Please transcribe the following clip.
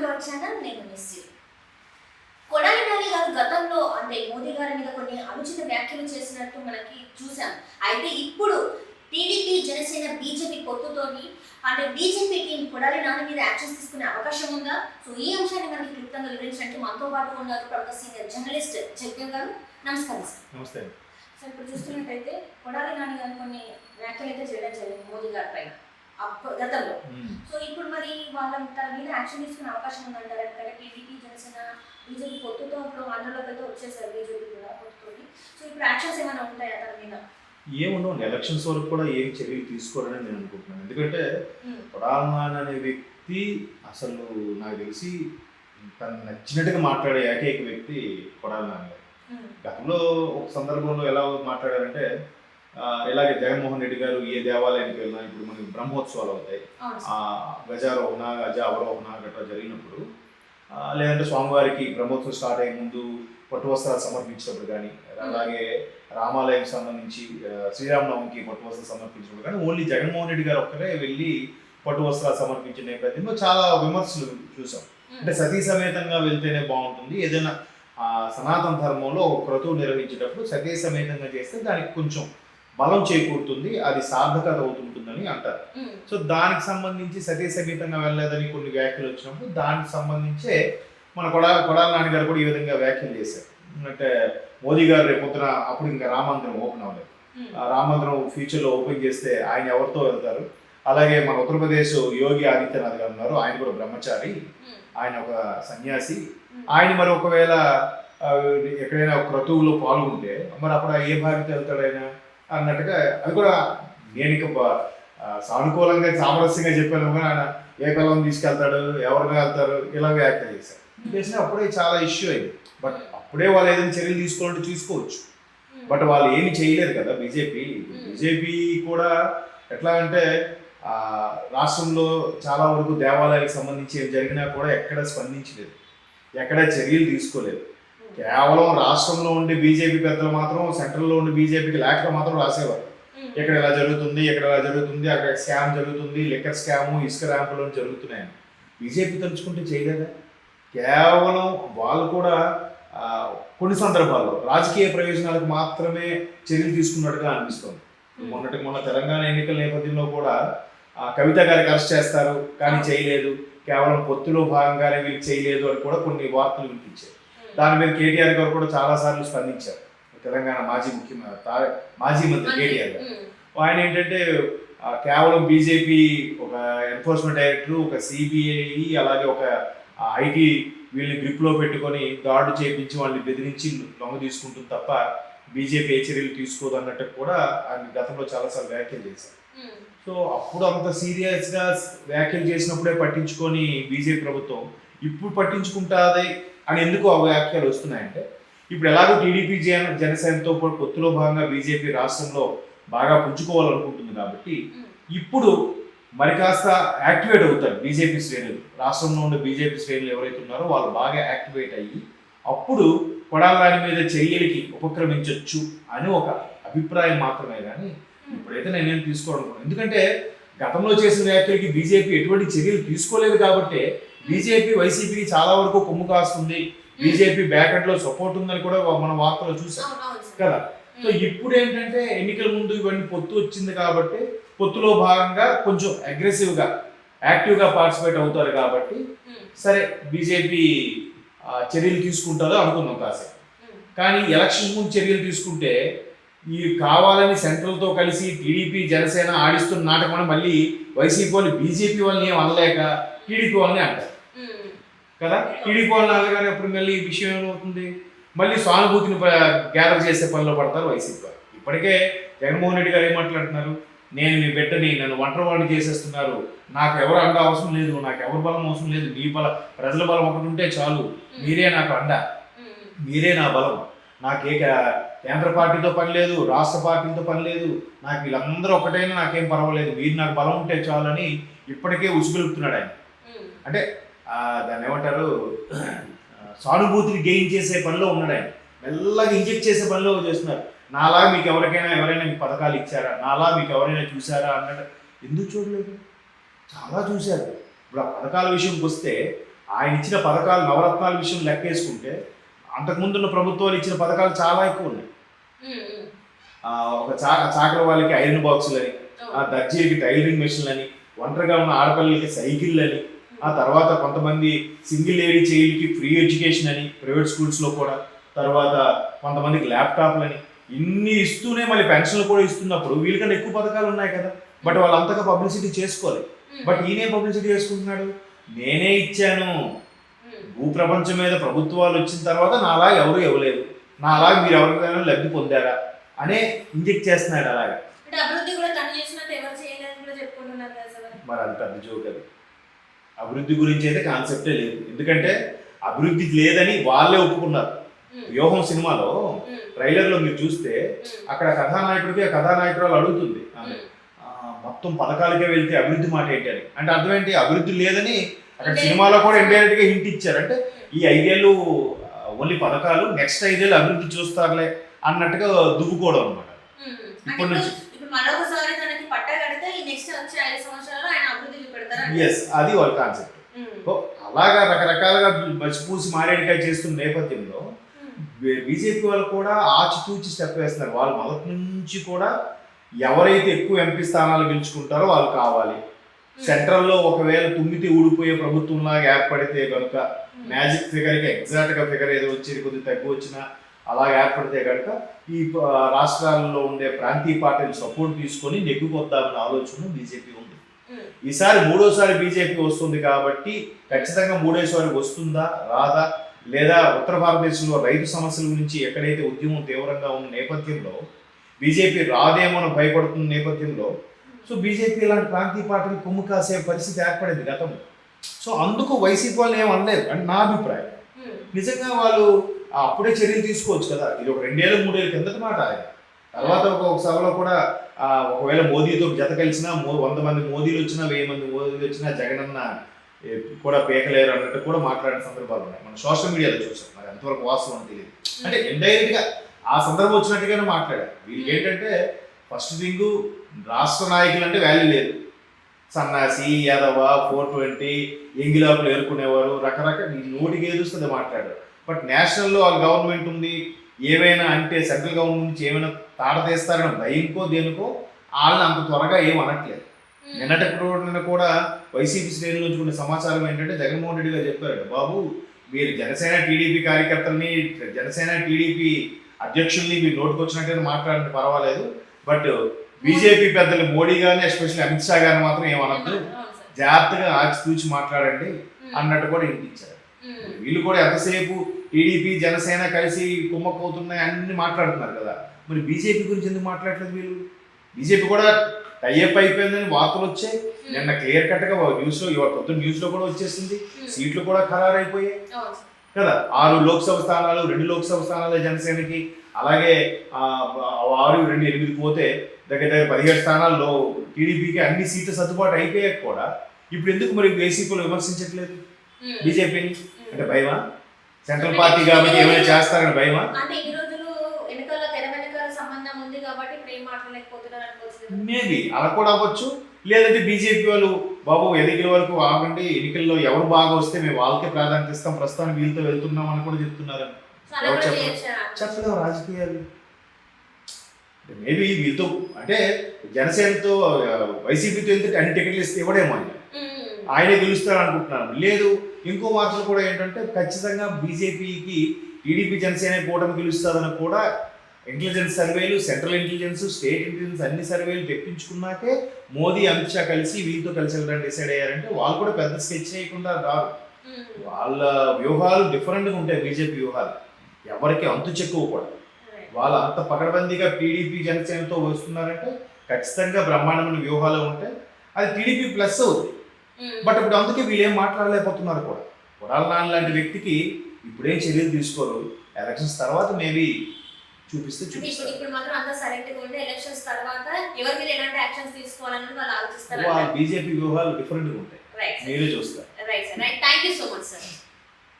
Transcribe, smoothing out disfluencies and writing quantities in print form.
To our channel. నేను miss you. Kodali Nani గారు గతంలో అంటే మోదీ గారి మీద కొన్ని అనుచిత వ్యాఖ్యలు చేసినట్టు మనకి చూసాం. అయితే ఇప్పుడు టీడీపీ జనసేన బీజేపీ పొత్తుతోని అంటే బీజేపీకి కొడాలి నాని మీద యాక్షన్స్ తీసుకునే అవకాశం ఉందా? సో ఈ అంశాన్ని మనకి క్లుప్తంగా వివరించడానికి మనతో పాటు ఉన్నారు ప్రముఖ సీనియర్ జర్నలిస్ట్ జగ్గం గారు. నమస్కారం సార్. నమస్తే సార్, ఇప్పుడు చూస్తున్నట్టయితే కొడాలి నాని గారు కొన్ని వ్యాఖ్యలు అయితే చేయడం జరిగింది మోదీ గారి పైన గతంలో. సో ఇప్పుడు మరి వాళ్ళ తన మీద యాక్షన్ తీసుకునే అవకాశం ఉందంటారు. ఎందుకంటే టీడీపీ జనసేన బీజేపీ పొత్తుతో ఇప్పుడు ఆంధ్రలోకి అయితే వచ్చేసారు బీజేపీ కూడా పొత్తుతోటి. సో ఇప్పుడు యాక్షన్స్ ఏమైనా ఉంటాయా తన మీద? ఏముండవు, ఎలక్షన్స్ వరకు కూడా ఏం చర్యలు తీసుకోవాలని నేను అనుకుంటున్నాను. ఎందుకంటే కొడాలి నాని అనే వ్యక్తి అసలు నాకు తెలిసి తను నచ్చినట్టుగా మాట్లాడే ఏకైక వ్యక్తి కొడాలి నాని గారు. గతంలో ఒక సందర్భంలో ఎలా మాట్లాడారంటే ఇలాగే జగన్మోహన్ రెడ్డి గారు ఏ దేవాలయానికి వెళ్ళినా ఇప్పుడు మనకి బ్రహ్మోత్సవాలు అవుతాయి, గజారోహణ గజ అవరోహణ గట్రా జరిగినప్పుడు లేదంటే స్వామివారికి బ్రహ్మోత్సవం స్టార్ట్ అయ్యే ముందు పట్టు వస్త్రాలు సమర్పించినప్పుడు కానీ, అలాగే రామాలయం సంబంధించి శ్రీరామనవమికి పట్టు వస్త్రాలు సమర్పించినప్పుడు కానీ ఓన్లీ జగన్మోహన్ రెడ్డి గారు ఒక్కరే వెళ్ళి పట్టు వస్త్రాలు సమర్పించిన నేపథ్యంలో చాలా విమర్శలు చూసాం. అంటే సతీ సమేతంగా వెళ్తేనే బాగుంటుంది, ఏదైనా సనాతన ధర్మంలో ఒక క్రతువు నిర్వహించేటప్పుడు సతీ సమేతంగా చేస్తే దానికి కొంచెం బలం చేకూరుతుంది, అది సార్థకత అవుతుంటుందని అంటారు. సో దానికి సంబంధించి సతీ సమేతంగా వెళ్ళలేదని కొన్ని వ్యాఖ్యలు వచ్చినప్పుడు దానికి సంబంధించే మన కొడాలి నాని గారు కూడా ఈ విధంగా వ్యాఖ్యలు చేశారు. అంటే మోదీ గారు రేపొద్దున అప్పుడు ఇంకా రామందిరం ఓపెన్ అవ్వలేదు, రామందిరం ఫ్యూచర్లో ఓపెన్ చేస్తే ఆయన ఎవరితో వెళ్తారు? అలాగే మన ఉత్తరప్రదేశ్ యోగి ఆదిత్యనాథ్ గారు ఉన్నారు, ఆయన కూడా బ్రహ్మచారి, ఆయన ఒక సన్యాసి. ఆయన మరి ఒకవేళ ఎక్కడైనా ఒక క్రతువులో పాల్గొంటే మరి అప్పుడు ఏ భార్యతో వెళ్తాడు ఆయన అన్నట్టుగా, అది కూడా నేను ఇక సానుకూలంగా సామరస్యంగా చెప్పాను కానీ ఆయన ఏ పిల్లలను తీసుకెళ్తాడు, ఎవరిని వెళ్తారు, ఇలా వ్యాఖ్యలు చేశారు. చేసినా అప్పుడే చాలా ఇష్యూ అయింది. బట్ అప్పుడే వాళ్ళు ఏదైనా చర్యలు తీసుకోవాలంటే తీసుకోవచ్చు, బట్ వాళ్ళు ఏమి చేయలేదు కదా. బీజేపీ కూడా ఎట్లా అంటే రాష్ట్రంలో చాలా వరకు దేవాలయాలకు సంబంధించి ఏం జరిగినా కూడా ఎక్కడ స్పందించలేదు, ఎక్కడ చర్యలు తీసుకోలేదు. కేవలం రాష్ట్రంలో ఉండే బీజేపీ పెద్దలు మాత్రం సెంట్రల్లో ఉండే బీజేపీకి లేఖలు మాత్రం రాసేవారు. ఇక్కడ ఇలా జరుగుతుంది, ఇక్కడ ఇలా జరుగుతుంది, అక్కడ స్కామ్ జరుగుతుంది, లిక్కర్ స్కాము, ఇసుక ర్యాంపులు జరుగుతున్నాయని బీజేపీ తలుచుకుంటే చేయలేదా? కేవలం వాళ్ళు కూడా కొన్ని సందర్భాల్లో రాజకీయ ప్రయోజనాలకు మాత్రమే చర్యలు తీసుకున్నట్టుగా అనిపిస్తుంది. మొన్న తెలంగాణ ఎన్నికల నేపథ్యంలో కూడా కవిత గారికి అరెస్ట్ చేస్తారు కానీ చేయలేదు, కేవలం పొత్తులో భాగంగానే వీళ్ళు చేయలేదు అని కూడా కొన్ని వార్తలు వినిపించారు. దాని మీద కేటీఆర్ గారు కూడా చాలాసార్లు స్పందించారు. తెలంగాణ మాజీ మంత్రి కేటీఆర్ గారు ఆయన ఏంటంటే కేవలం బీజేపీ ఒక ఎన్ఫోర్స్మెంట్ డైరెక్టర్, ఒక సిబిఐ, అలాగే ఒక ఐటీ వీళ్ళని గ్రిప్లో పెట్టుకొని దాడులు చేయించి వాళ్ళని బెదిరించి లొంగ తీసుకుంటుంది తప్ప బీజేపీ ఏ చర్యలు తీసుకోదు అన్నట్టు కూడా ఆయన గతంలో చాలాసార్లు వ్యాఖ్యలు చేశారు. సో అప్పుడు అంత సీరియస్గా వ్యాఖ్యలు చేసినప్పుడే పట్టించుకొని బీజేపీ ప్రభుత్వం ఇప్పుడు పట్టించుకుంటుంది అని ఎందుకు ఆ వ్యాఖ్యలు వస్తున్నాయంటే, ఇప్పుడు ఎలాగో టీడీపీ జనసేనతో పొత్తులో భాగంగా బీజేపీ రాష్ట్రంలో బాగా పుంజుకోవాలనుకుంటుంది కాబట్టి ఇప్పుడు మరి కాస్త యాక్టివేట్ అవుతారు బీజేపీ శ్రేణులు. రాష్ట్రంలో ఉండే బీజేపీ శ్రేణులు ఎవరైతే ఉన్నారో వాళ్ళు బాగా యాక్టివేట్ అయ్యి అప్పుడు కొడాలి నాని మీద చర్యలకి ఉపక్రమించవచ్చు అని ఒక అభిప్రాయం మాత్రమే. కానీ ఇప్పుడైతే నేనేం తీసుకోవడం, ఎందుకంటే గతంలో చేసిన వ్యాఖ్యలకి బీజేపీ ఎటువంటి చర్యలు తీసుకోలేదు కాబట్టి బీజేపీ వైసీపీకి చాలా వరకు కొమ్ము కాస్తుంది, బీజేపీ బ్యాకెట్ లో సపోర్ట్ ఉందని కూడా మన వార్తలో చూసాం కదా. సో ఇప్పుడు ఏంటంటే ఎన్నికల ముందు ఇవన్నీ పొత్తు వచ్చింది కాబట్టి పొత్తులో భాగంగా కొంచెం అగ్రెసివ్గా యాక్టివ్గా పార్టిసిపేట్ అవుతారు కాబట్టి సరే బీజేపీ చర్యలు తీసుకుంటారో అనుకున్నాం కాసేపు. కానీ ఎలక్షన్ ముందు చర్యలు తీసుకుంటే ఈ కావాలని సెంట్రల్తో కలిసి టీడీపీ జనసేన ఆడిస్తున్న నాటకం మళ్ళీ వైసీపీ వాళ్ళు బీజేపీ వాళ్ళని ఏం అనలేక టీడీపీ వాళ్ళని అంటారు కదా. టీడీపీ వాళ్ళని అనగానే అప్పుడు మళ్ళీ ఈ విషయం ఏమవుతుంది, మళ్ళీ సానుభూతిని గ్యాదర్ చేసే పనిలో పడతారు వైసీపీ వాళ్ళు. ఇప్పటికే జగన్మోహన్ రెడ్డి గారు ఏం మాట్లాడుతున్నారు, నేను మీ బిడ్డని నన్ను ఒంటరివాడిని చేసేస్తున్నారు, నాకు ఎవరు అండ అవసరం లేదు, నాకు ఎవరు బలం అవసరం లేదు, మీ బలం ప్రజల బలం ఒకటి ఉంటే చాలు, మీరే నాకు అండ, మీరే నా బలం, నాకే కేంద్ర పార్టీతో పని లేదు, రాష్ట్ర పార్టీతో పని లేదు, నాకు వీళ్ళందరూ ఒకటైనా నాకేం పర్వాలేదు, మీరు నాకు బలం ఉంటే చాలు అని ఇప్పటికే ఉసుగొలుపుతున్నాడు ఆయన. అంటే దాన్ని ఏమంటారు, సానుభూతిని గెయిన్ చేసే పనిలో ఉన్నాడు ఆయన, మెల్లగా ఇంజెక్ట్ చేసే పనిలో చేస్తున్నారు. నాలా మీకు ఎవరైనా మీకు పథకాలు ఇచ్చారా, నాలా మీకు ఎవరైనా చూసారా అన్నట్టు ఎందుకు చూడలేదు, చాలా చూశారు. ఇప్పుడు ఆ పథకాల విషయంకి వస్తే ఆయన ఇచ్చిన పథకాలు నవరత్నాల విషయం లెక్కేసుకుంటే అంతకుముందు ఉన్న ప్రభుత్వాలు ఇచ్చిన పథకాలు చాలా ఎక్కువ ఉన్నాయి. ఒక చాకల వాళ్ళకి ఐరన్ బాక్సులని, దర్జీలకి టైలరింగ్ మెషిన్లని, ఒంటరిగా ఉన్న ఆడపిల్లలకి సైకిళ్ళని, ఆ తర్వాత కొంతమంది సింగిల్ లేడీ చైల్డ్కి ఫ్రీ ఎడ్యుకేషన్ అని ప్రైవేట్ స్కూల్స్లో కూడా, తర్వాత కొంతమందికి ల్యాప్టాప్లని, ఇన్ని ఇస్తూనే మళ్ళీ పెన్షన్లు కూడా ఇస్తున్నప్పుడు వీళ్ళకన్నా ఎక్కువ పథకాలు ఉన్నాయి కదా. బట్ వాళ్ళు అంతగా పబ్లిసిటీ చేసుకోవాలి. బట్ ఈయనే పబ్లిసిటీ చేసుకుంటున్నాడు, నేనే ఇచ్చాను, భూప్రపంచం మీద ప్రభుత్వాలు వచ్చిన తర్వాత నాలా ఎవరు ఇవ్వలేదు, నా అలాగే మీరు ఎవరికైనా లబ్ధి పొందారా అనే ఇంజెక్ట్ చేస్తున్నాడు. అలాగా మరి అది పెద్ద జోక్. అది అభివృద్ధి గురించి అయితే కాన్సెప్టే లేదు. ఎందుకంటే అభివృద్ధి లేదని వాళ్ళే ఒప్పుకున్నారు. వ్యూహం సినిమాలో ట్రైలర్లో మీరు చూస్తే అక్కడ కథానాయకుడికి ఆ కథానాయకురాలు అడుగుతుంది, మొత్తం పథకాలకే వెళ్తే అభివృద్ధి మాట ఏంటి అని. అంటే అర్థం ఏంటి, అభివృద్ధి లేదని అక్కడ సినిమాలో కూడా ఇండైరెక్ట్ గా హింట్ ఇచ్చారు. అంటే ఈ 5 ఏళ్ళు ఓన్లీ పథకాలు, నెక్స్ట్ 5 ఏళ్ళు అభివృద్ధి చూస్తారులే అన్నట్టుగా దువ్వుకోవడం అనమాట. ఇప్పటి నుంచి ఎస్, అది వాళ్ళ కాన్సెప్ట్. అలాగా రకరకాలుగా బసిపూసి మారేడికాయ చేస్తున్న నేపథ్యంలో బీజేపీ వాళ్ళు కూడా ఆచితూచి స్టెప్ వేస్తున్నారు. వాళ్ళు మొదటి నుంచి కూడా ఎవరైతే ఎక్కువ ఎంపీ స్థానాలు గెలుచుకుంటారో వాళ్ళు కావాలి. సెంట్రల్లో ఒకవేళ తుమ్మితే ఊడిపోయే ప్రభుత్వంలాగా ఏర్పడితే కనుక, మ్యాజిక్ ఫిగర్కి ఎగ్జాక్ట్గా ఫిగర్ ఏదో వచ్చేది కొద్దిగా తగ్గు వచ్చినా అలా ఏర్పడితే కనుక ఈ రాష్ట్రాల్లో ఉండే ప్రాంతీయ పార్టీలు సపోర్ట్ తీసుకొని నెగ్గుకొద్దామన్న ఆలోచన బీజేపీ ఉంది. ఈసారి 3వసారి బీజేపీ వస్తుంది కాబట్టి ఖచ్చితంగా 3వసారి వస్తుందా రాదా, లేదా ఉత్తర భారతదేశంలో రైతు సమస్యల గురించి ఎక్కడైతే ఉద్యమం తీవ్రంగా ఉన్న నేపథ్యంలో బీజేపీ రాదేమో భయపడుతున్న నేపథ్యంలో సో బీజేపీ ఇలాంటి ప్రాంతీయ పార్టీలు కొమ్ము కాసే పరిస్థితి ఏర్పడింది గతంలో. సో అందుకు వైసీపీ వాళ్ళు ఏం అనలేదు అని నా అభిప్రాయం. నిజంగా వాళ్ళు అప్పుడే చర్యలు తీసుకోవచ్చు కదా. ఇది ఒక 2 ఏళ్ళు 3 ఏళ్ళ కిందటి మాట. తర్వాత ఒక సభలో కూడా ఒకవేళ మోదీతో జత కలిసినా 100 మంది మోదీలు వచ్చినా 1000 మంది మోదీలు వచ్చినా జగనన్న కూడా పేకలేరు అన్నట్టు కూడా మాట్లాడిన సందర్భాలు ఉన్నాయి. మనం సోషల్ మీడియాలో చూసాం. మరి ఎంతవరకు వాస్తవం అని తెలియదు. అంటే ఇండైరెక్ట్ గా ఆ సందర్భం వచ్చినట్టుగానే మాట్లాడారు. వీళ్ళకి ఏంటంటే ఫస్ట్ థింగ్, రాష్ట్ర నాయకులు అంటే వాల్యూ లేదు. సన్నాసి, యాదవ, 420 ఎంగిలాపులు ఏరుకునేవారు, రకరకాల నోటికి ఏదుస్తుంది మాట్లాడారు. బట్ నేషనల్లో వాళ్ళ గవర్నమెంట్ ఉంది, ఏమైనా అంటే సెంట్రల్ గవర్నమెంట్ నుంచి ఏమైనా తాట తీస్తారని భయంకో దేనికో వాళ్ళని అంత త్వరగా ఏం అనట్లేదు. నిన్న కూడా వైసీపీ శ్రేణుల నుంచి ఉన్న సమాచారం ఏంటంటే జగన్మోహన్ రెడ్డి గారు చెప్పారు, బాబు మీరు జనసేన టీడీపీ కార్యకర్తల్ని, జనసేన టీడీపీ అధ్యక్షుల్ని మీరు నోటుకొచ్చినట్టు మాట్లాడండి పర్వాలేదు, బట్ బీజేపీ పెద్దలు మోడీ గారిని ఎస్పెషల్లీ అమిత్ షా గారిని మాత్రం ఏమనద్దు, జాగ్రత్తగా ఆచితూచి మాట్లాడండి అన్నట్టు కూడా ఇంటిచ్చారు. వీళ్ళు కూడా ఎంతసేపు టీడీపీ జనసేన కలిసి కుమ్మక్కవుతున్నాయి అన్ని మాట్లాడుతున్నారు కదా. మరి బీజేపీ గురించి ఎందుకు మాట్లాడలేదు వీళ్ళు? బీజేపీ కూడా టైఅప్ అయిపోయిందని వార్తలు వచ్చాయి. నిన్న క్లియర్ కట్గా న్యూస్లో, ఇవాళ పొద్దున్న న్యూస్లో కూడా వచ్చేసింది. సీట్లు కూడా ఖరారైపోయాయి కదా. 6 లోక్సభ స్థానాలు, 2 లోక్సభ స్థానాలే జనసేనకి, అలాగే 6, 2, 8 పోతే దగ్గర 17 స్థానాల్లో టీడీపీకి అన్ని సీట్లు సర్దుబాటు అయిపోయాక కూడా ఇప్పుడు ఎందుకు మరి వైసీపీలో విమర్శించట్లేదు బీజేపీని? అంటే భయమా? సెంట్రల్ పార్టీ కాబట్టి ఏమైనా చేస్తారని భయమా? మేబీ అలా కూడా అవ్వచ్చు. లేదంటే బీజేపీ వాళ్ళు బాబు ఎన్నికల వరకు ఆగండి, ఎన్నికల్లో ఎవరు బాగా వస్తే మేము వాళ్ళకే ప్రాధాన్యత ఇస్తాం, ప్రస్తుతానికి వీళ్ళతో వెళ్తున్నాం అని కూడా చెప్తున్నారని చెప్పలేము. రాజకీయాలు మేబీ వీళ్ళతో అంటే జనసేనతో వైసీపీతో వెళ్తే అన్ని టికెట్లు ఇస్తే ఇవ్వడేమో ఆయనే గెలుస్తారు అనుకుంటున్నాను. లేదు, ఇంకో వార్తలు కూడా ఏంటంటే ఖచ్చితంగా బీజేపీకి టీడీపీ జనసేన కూటమి గెలుస్తుందని కూడా ఇంటెలిజెన్స్ సర్వేలు, సెంట్రల్ ఇంటెలిజెన్స్, స్టేట్ ఇంటెలిజెన్స్ అన్ని సర్వేలు తెప్పించుకున్నాకే మోదీ అమిత్ షా కలిసి వీళ్ళతో కలిసి వెళ్ళడానికి డిసైడ్ అయ్యారంటే వాళ్ళు కూడా పెద్ద స్కెచ్ చేయకుండా రారు. వాళ్ళ వ్యూహాలు డిఫరెంట్గా ఉంటాయి. బీజేపీ వ్యూహాలు ఎవరికి అంతు చెక్కువ కూడా. వాళ్ళు అంత పకడ్బందీగా టీడీపీ జనసేనతో వస్తున్నారంటే ఖచ్చితంగా బ్రహ్మాండమైన వ్యూహాలు ఉంటాయి. అది టీడీపీ ప్లస్ అవుతుంది. బట్ ఇప్పుడు అందుకే వీళ్ళు ఏం మాట్లాడలేకపోతున్నారు కూడా. కొడాలి నాని లాంటి వ్యక్తికి ఇప్పుడేం చర్యలు తీసుకోరు. ఎలక్షన్స్ తర్వాత మేబీ చూపిస్తే బీజేపీ వ్యూహాలు డిఫరెంట్గా ఉంటాయి. మీరే చూస్తారు. Thank you so much sir.